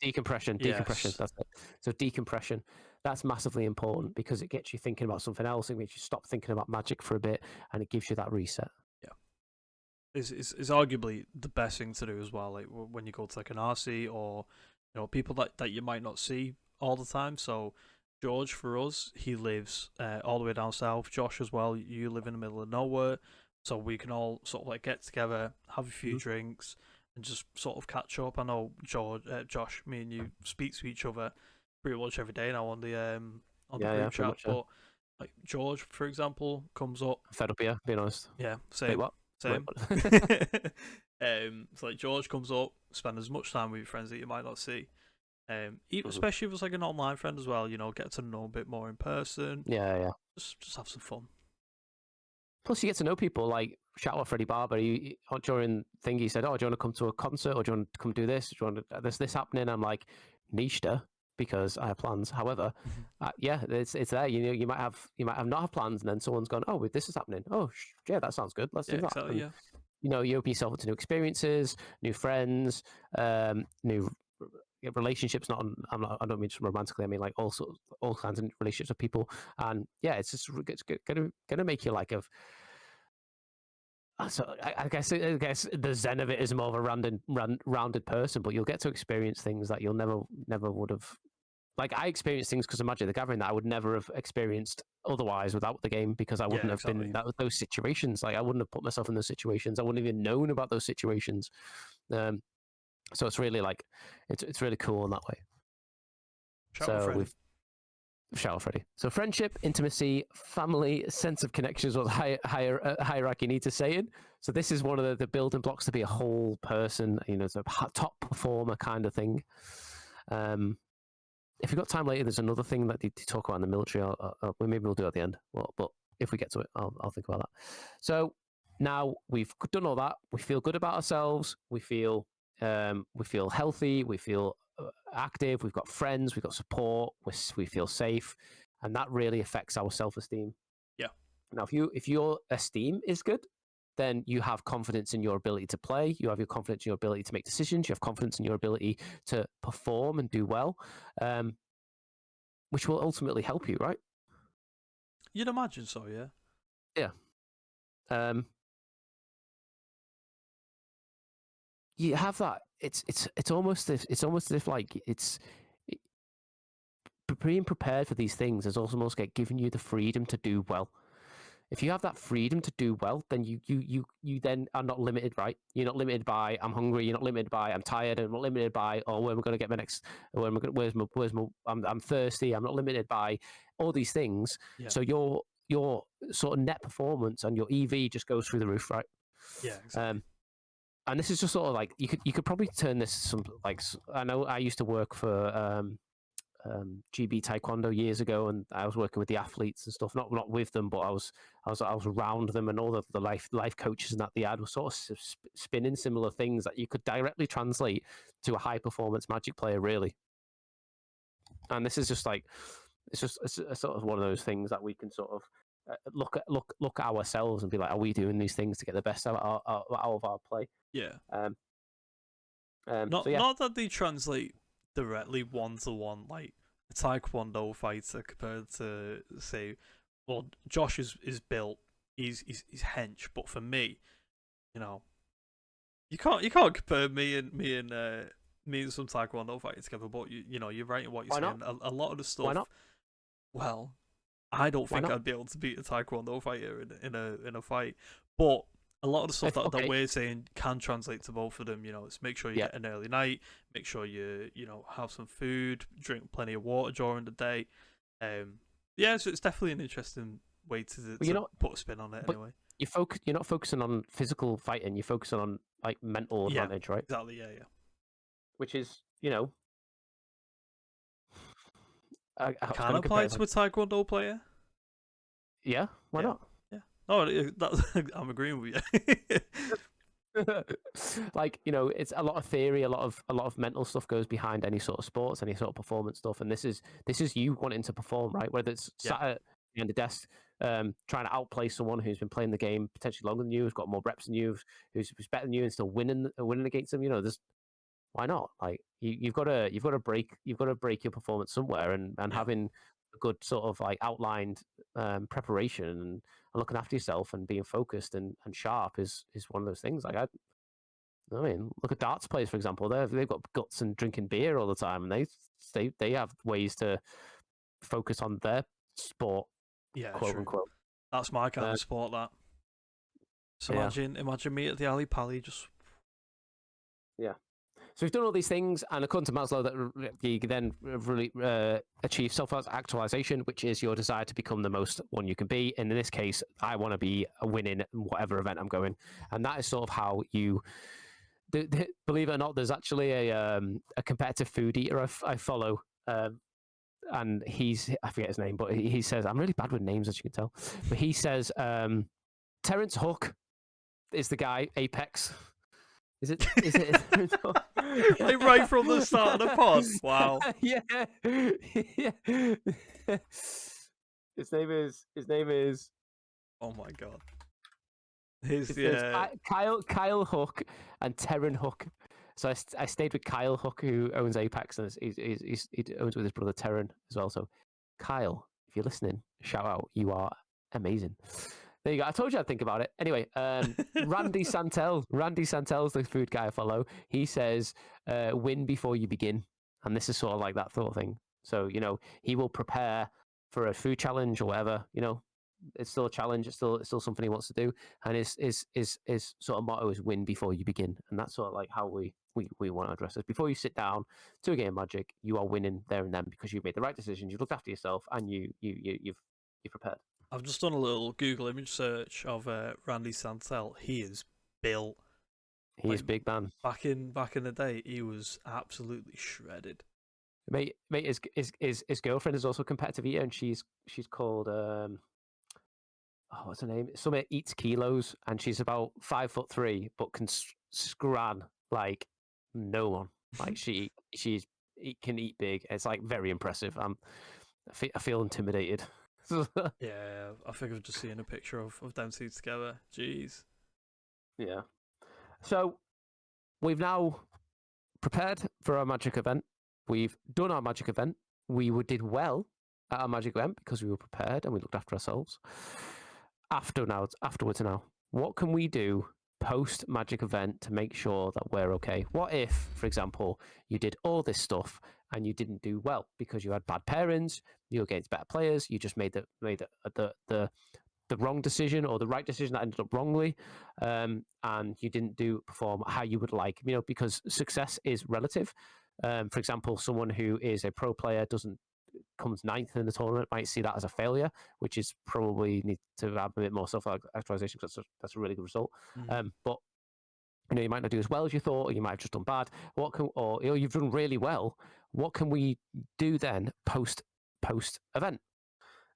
Decompression. Yes. That's it. So decompression. That's massively important because it gets you thinking about something else. It makes you stop thinking about Magic for a bit, and it gives you that reset. Yeah. is arguably the best thing to do as well. Like when you go to like an RC or people that you might not see all the time. So George, for us, he lives all the way down south. Josh as well. You live in the middle of nowhere, so we can all sort of like get together, have a few drinks, and just sort of catch up. I know Josh, me and you speak to each other pretty much every day now on the Yeah, group pretty chat. much. Yeah. But like George, for example, comes up. Fed up here, being honest. Yeah, Wait, same. what? Wait, Same. what? So like George comes up, spend as much time with your friends that you might not see. Especially if it's like an online friend as well, get to know a bit more in person. Yeah, yeah. Just have some fun. Plus, you get to know people. Like shout out Freddie Barber. During thing, he said, "Oh, do you want to come to a concert, or do you want to come do this? Do you want to, there's this happening?" I'm like, "Nishta," because I have plans. However, yeah, it's there. You might have not have plans, and then someone's gone, "Oh, this is happening. Oh, yeah, that sounds good. Let's Yeah, do that." exactly. And, Yeah. you open yourself up to new experiences, new friends, new relationships. I don't mean just romantically. I mean like all kinds of relationships with people. And yeah, it's gonna make you like a. So I guess the zen of it is more of a rounded person, but you'll get to experience things that you'll never would have. Like I experienced things because of Magic the Gathering that I would never have experienced otherwise without the game, because I wouldn't Yeah, have been exactly. in those situations. Like I wouldn't have put myself in those situations. I wouldn't have even known about those situations. So it's really like it's really cool in that way. Shout out So Freddie. we've shout out Freddie. So friendship, intimacy, family, sense of connection is what hierarchy need to say in. So this is one of the building blocks to be a whole person. It's a top performer kind of thing. If we've got time later, there's another thing that to talk about in the military. Maybe we'll do it at the end. But if we get to it, I'll think about that. So now we've done all that. We feel good about ourselves. We feel healthy. We feel active. We've got friends. We've got support. We feel safe, and that really affects our self-esteem. Yeah. Now, if your esteem is good, then you have confidence in your ability to play. You have your confidence in your ability to make decisions. You have confidence in your ability to perform and do well, which will ultimately help you, right? You'd imagine so, yeah. Yeah. You have that. It's almost as if like being prepared for these things is almost like giving you the freedom to do well. If you have that freedom to do well, then you then are not limited, right? You're not limited by I'm hungry. You're not limited by I'm tired. I'm not limited by where am I going to get my next? Where's my I'm thirsty. I'm not limited by all these things. Yeah. So your sort of net performance and your EV just goes through the roof, right? Yeah, exactly. And this is just sort of like you could probably turn this some like I know I used to work for GB Taekwondo years ago, and I was working with the athletes and stuff. Not with them, but I was around them, and all the life coaches and that they had were sort of spinning similar things that you could directly translate to a high performance Magic player, really. And this is just like it's sort of one of those things that we can sort of look at ourselves and be like, are we doing these things to get the best out of our play? Yeah. So yeah. Not that they translate directly one to one, like a Taekwondo fighter compared to say, well, Josh is built, he's hench, but for me, you can't compare me and some Taekwondo fighting together. But you're right in what you're saying. A lot of the stuff. Why not? Well, I don't think I'd be able to beat a Taekwondo fighter in a fight, but a lot of the stuff that we're saying can translate to both of them. It's make sure you get an early night, make sure you have some food, drink plenty of water during the day. Yeah, so it's definitely an interesting way to put a spin on it. Anyway, you're not focusing on physical fighting. You're focusing on like mental advantage, right? Exactly. Yeah. Which is can apply to a Taekwondo player. Yeah, why not? Yeah. No, I'm agreeing with you. Like it's a lot of theory, a lot of mental stuff goes behind any sort of sports, any sort of performance stuff, and this is you wanting to perform, right? Whether it's sat behind a desk trying to outplay someone who's been playing the game potentially longer than you, who's got more reps than you, who's better than you, and still winning against them. There's why not? Like you've got to break your performance somewhere, and having a good sort of like outlined preparation looking after yourself and being focused and sharp is one of those things. Like I mean, look at darts players, for example. They've got guts and drinking beer all the time, and they have ways to focus on their sport, Yeah, quote true. unquote. That's my kind of sport. That. So Yeah. imagine me at the alley pally just. Yeah. So we've done all these things, and according to Maslow, that you then really achieve self-actualization, which is your desire to become the most one you can be. And in this case, I want to be a winning whatever event I'm going, and that is sort of how you. Believe it or not, there's actually a competitive food eater I follow, and I forget his name, but he says I'm really bad with names, as you can tell. But he says Terence Hook is the guy. Apex. Is it? Like right from the start of the pod. Wow. Yeah. Yeah. His name is. Oh my god. Kyle Hook and Terran Hook. So I stayed with Kyle Hook, who owns Apex, and he owns with his brother Terran as well. So Kyle, if you're listening, shout out. You are amazing. There you go. I told you I'd think about it. Anyway, Randy Santel. Randy Santel's the food guy I follow. He says, win before you begin. And this is sort of like that sort of thing. So, he will prepare for a food challenge or whatever, it's still a challenge. It's still something he wants to do. And his sort of motto is win before you begin. And that's sort of like how we want to address this. Before you sit down to a game of Magic, you are winning there and then because you've made the right decisions, you've looked after yourself, and you've prepared. I've just done a little Google image search of Randy Santel. He is built. He is big, man. Back in the day, he was absolutely shredded. Mate, his girlfriend is also a competitive eater, and she's called what's her name? Summit Eats Kilos, and she's about 5'3", but can scran like no one. Like she can eat big. It's like very impressive. I feel intimidated. Yeah, I think I've just seen a picture of them two together. Jeez. Yeah. So we've now prepared for our Magic event. We've done our Magic event. We did well at our Magic event because we were prepared and we looked after ourselves. Afterwards now, what can we do post Magic event to make sure that we're okay? What if, for example, you did all this stuff and you didn't do well because you had bad pairings, you were against better players, you just made the wrong decision or the right decision that ended up wrongly, and you didn't perform how you would like, because success is relative. For example, someone who is a pro player comes ninth in the tournament might see that as a failure, which is probably need to have a bit more self-actualization because that's a really good result. Mm-hmm. But you might not do as well as you thought, or you might have just done bad. Or you've done really well. What can we do then post event?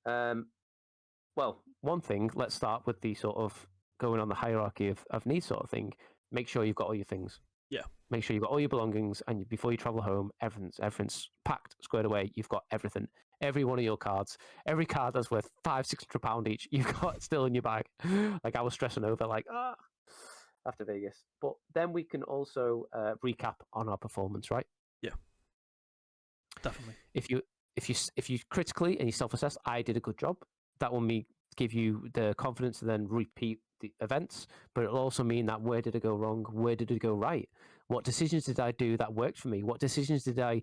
Well, one thing. Let's start with the sort of going on the hierarchy of needs sort of thing. Make sure you've got all your things. Yeah. Make sure you've got all your belongings, and before you travel home, everything's packed, squared away. You've got everything, every one of your cards, every card that's worth £500-600 each. You've got still in your bag. Like I was stressing over, after Vegas. But then we can also recap on our performance, right? Yeah. Definitely. If you critically and you self-assess, I did a good job. That will give you the confidence to then repeat the events, but it'll also mean that where did it go wrong? Where did it go right? What decisions did I do that worked for me? What decisions did I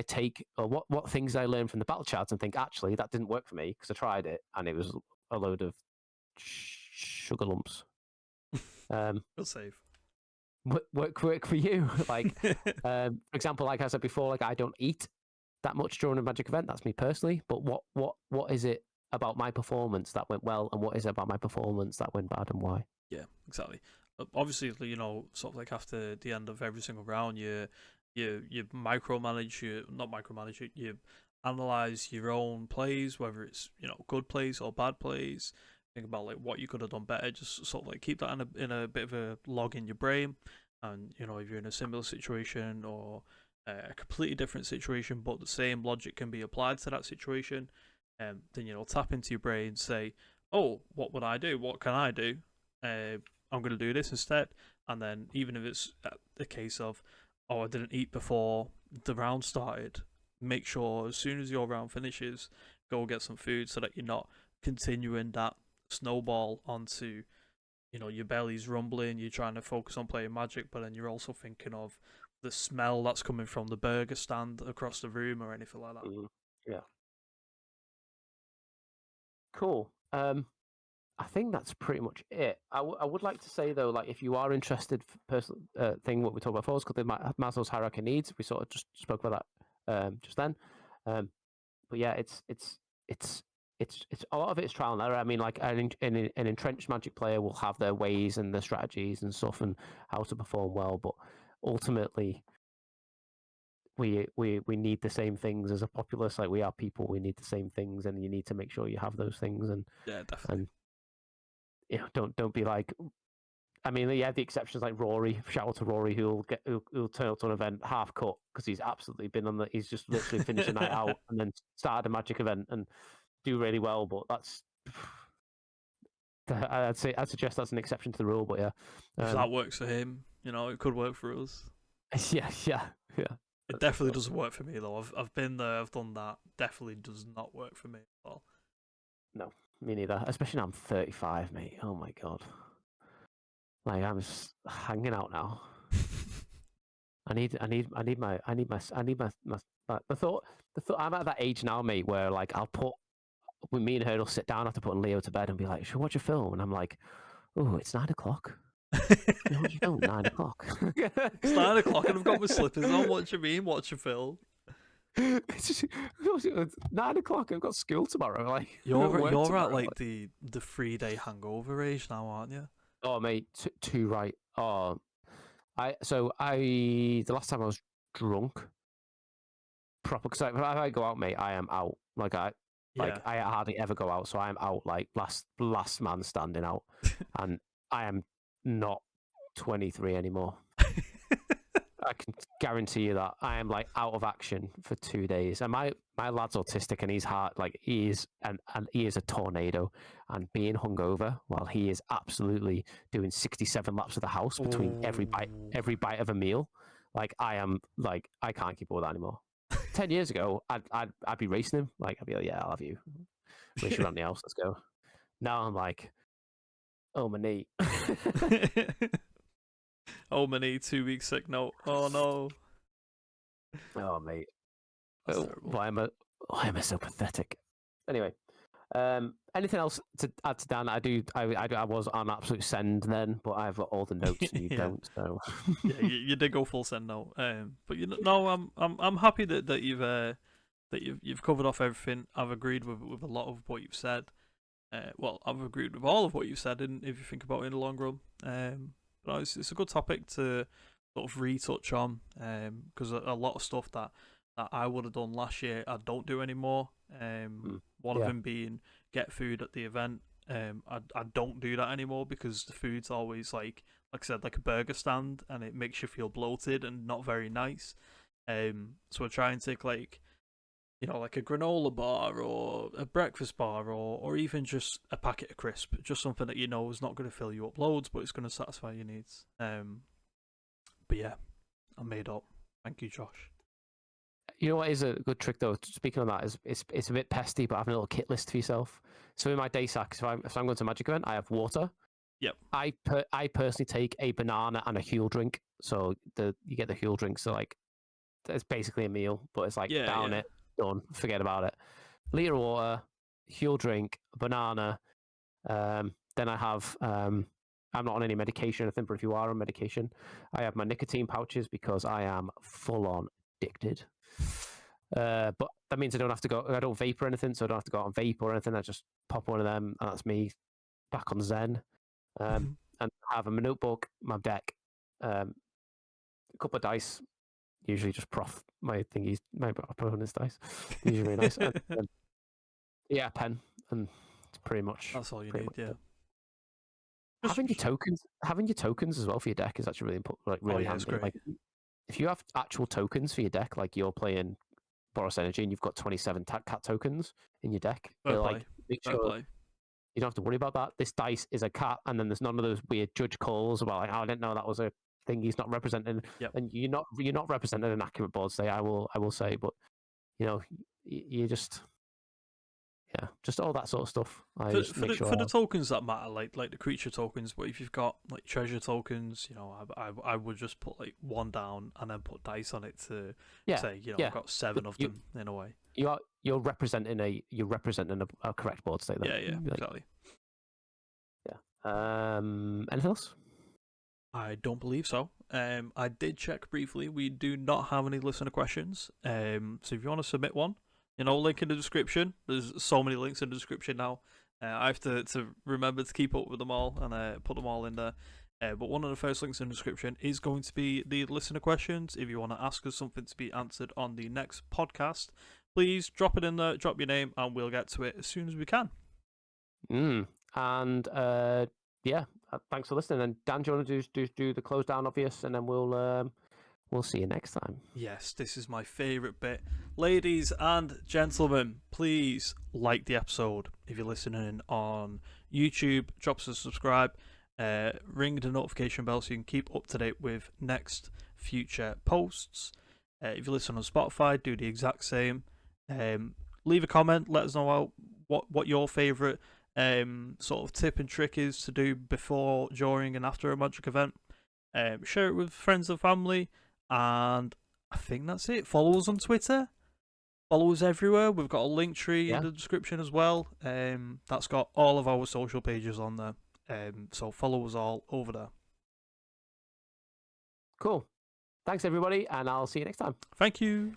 take, or what things did I learn from the battlechads and think actually that didn't work for me because I tried it and it was a load of sugar lumps. Good save. Work for you. Like for example, like I said before, like I don't eat that much during a Magic event. That's me personally. But what is it about my performance that went well, and what is it about my performance that went bad, and why? Yeah, exactly. Obviously, sort of like after the end of every single round, you micromanage, you analyze your own plays, whether it's good plays or bad plays. Think about like what you could have done better. Just sort of like keep that in a bit of a log in your brain, and if you're in a similar situation or a completely different situation, but the same logic can be applied to that situation, then tap into your brain, say, oh, what would I do? What can I do? I'm going to do this instead. And then even if it's a case of, oh, I didn't eat before the round started, make sure as soon as your round finishes, go get some food so that you're not continuing that snowball onto, your belly's rumbling, you're trying to focus on playing Magic, but then you're also thinking of the smell that's coming from the burger stand across the room or anything like that. Yeah. Cool. I think that's pretty much it. I would like to say though, like if you are interested, personal thing what we talked about before is called the Maslow's hierarchy of needs. We sort of just spoke about that just then. But yeah, it's a lot of it is trial and error. I mean, like an entrenched Magic player will have their ways and their strategies and stuff and how to perform well, but ultimately we need the same things as a populace. Like we are people, we need the same things, and you need to make sure you have those things. And yeah, definitely. And don't be like. I mean, yeah, the exceptions like Rory. Shout out to Rory, who'll turn up to an event half cut because he's absolutely been on the. He's just literally finished a night out and then started a Magic event and do really well. But that's. I'd suggest that's an exception to the rule. But yeah, if that works for him, it could work for us. Yeah. It definitely doesn't work for me though. I've been there, I've done that. Definitely does not work for me at all. No, me neither. Especially now I'm 35, mate. Oh my god. Like I'm just hanging out now. I need my the thought I'm at that age now, mate, where like I'll put when me and her will sit down after putting Leo to bed and be like, should we watch a film? And I'm like, oh, it's 9 o'clock. Watch a film, 9 o'clock. It's 9 o'clock and I've got my slippers on. What do you mean, watch a film? It's 9 o'clock. I've got school tomorrow. Like you're at like the 3-day hangover age now, aren't you? Oh, mate, too right. Oh, the last time I was drunk, proper. Because if I go out, mate, I am out. I hardly ever go out, so I am out like last man standing out, and I am not 23 anymore. I can guarantee you that I am like out of action for 2 days. And my lad's autistic and he's hard, like he is a tornado. And being hungover while he is absolutely doing 67 laps of the house between every bite of a meal, like I am like I can't keep up with that anymore. 10 years ago, I'd be racing him. Like I'd be like, yeah, I'll have you. Race you around the house. Let's go. Now I'm like, oh my knee. Oh, my knee, 2 weeks sick note. Oh no. Oh mate. Why am I so pathetic? Anyway, anything else to add to Dan? I was on absolute send then, but I've got all the notes and you don't. So yeah, you did go full send note. But I'm happy that you've covered off everything. I've agreed with a lot of what you've said. Well, I've agreed with all of what you've said. If you think about it in the long run, but it's a good topic to sort of retouch on. Because a lot of stuff that I would have done last year, I don't do anymore. One of them being get food at the event. I don't do that anymore because the food's always like I said, like a burger stand, and it makes you feel bloated and not very nice. So I try and take like a granola bar or a breakfast bar or even just a packet of crisp, just something that is not going to fill you up loads, but it's going to satisfy your needs. But yeah, I'm made up. Thank you, Josh. You know what is a good trick though? Speaking of that, is it's a bit pesty, but having a little kit list for yourself. So in my day sack, if I'm going to a Magic event, I have water. Yep. I personally take a banana and a Huel drink. So you get the Huel drink. So like, it's basically a meal, but it's like down it, done, forget about it. Liter of water, Huel drink, banana. Then I have I'm not on any medication or anything, but if you are on medication, I have my nicotine pouches because I am full on addicted. But that means I don't have to go. I don't vape or anything, so I don't have to go out and vape or anything. I just pop one of them, and that's me back on Zen. And I have a notebook, my deck, a couple of dice, usually just prof my thingies, my opponent's dice, usually very nice. And, yeah, pen, and it's pretty much that's all you need. Yeah. Having your tokens as well for your deck is actually really important. Like really handy. Like if you have actual tokens for your deck, like you're playing Boros Energy and you've got 27 cat tokens in your deck, like make sure you don't have to worry about that. This dice is a cat, and then there's none of those weird judge calls about like, oh, I didn't know that was a thing. He's not representing, and you're not representing an accurate board state. I will say, but you just yeah, just all that sort of stuff. I For, just for make the sure. for the tokens that matter, like the creature tokens, but if you've got like treasure tokens, I would just put like one down and then put dice on it to say, I've got 7 of them in a way. You're representing a correct board state then. Yeah, Like, exactly. yeah. Anything else? I don't believe so. I did check briefly. We do not have any listener questions. So if you want to submit one, link in the description. There's so many links in the description now. I have to remember to keep up with them all and put them all in there. But one of the first links in the description is going to be the listener questions. If you want to ask us something to be answered on the next podcast, please drop it in there, drop your name, and we'll get to it as soon as we can. And yeah, thanks for listening. And Dan, do you want to do the close down obvious, and then we'll see you next time. Yes, this is my favourite bit. Ladies and gentlemen, please like the episode. If you're listening on YouTube, drop us a subscribe, ring the notification bell so you can keep up to date with next future posts. If you listen on Spotify, do the exact same. Leave a comment, let us know what your favourite sort of tip and trick is to do before, during, and after a Magic event. Share it with friends and family, and I think that's it. Follow us on Twitter. Follow us everywhere. We've got a link tree in the description as well. That's got all of our social pages on there. So follow us all over there. Cool. Thanks everybody, and I'll see you next time. Thank you.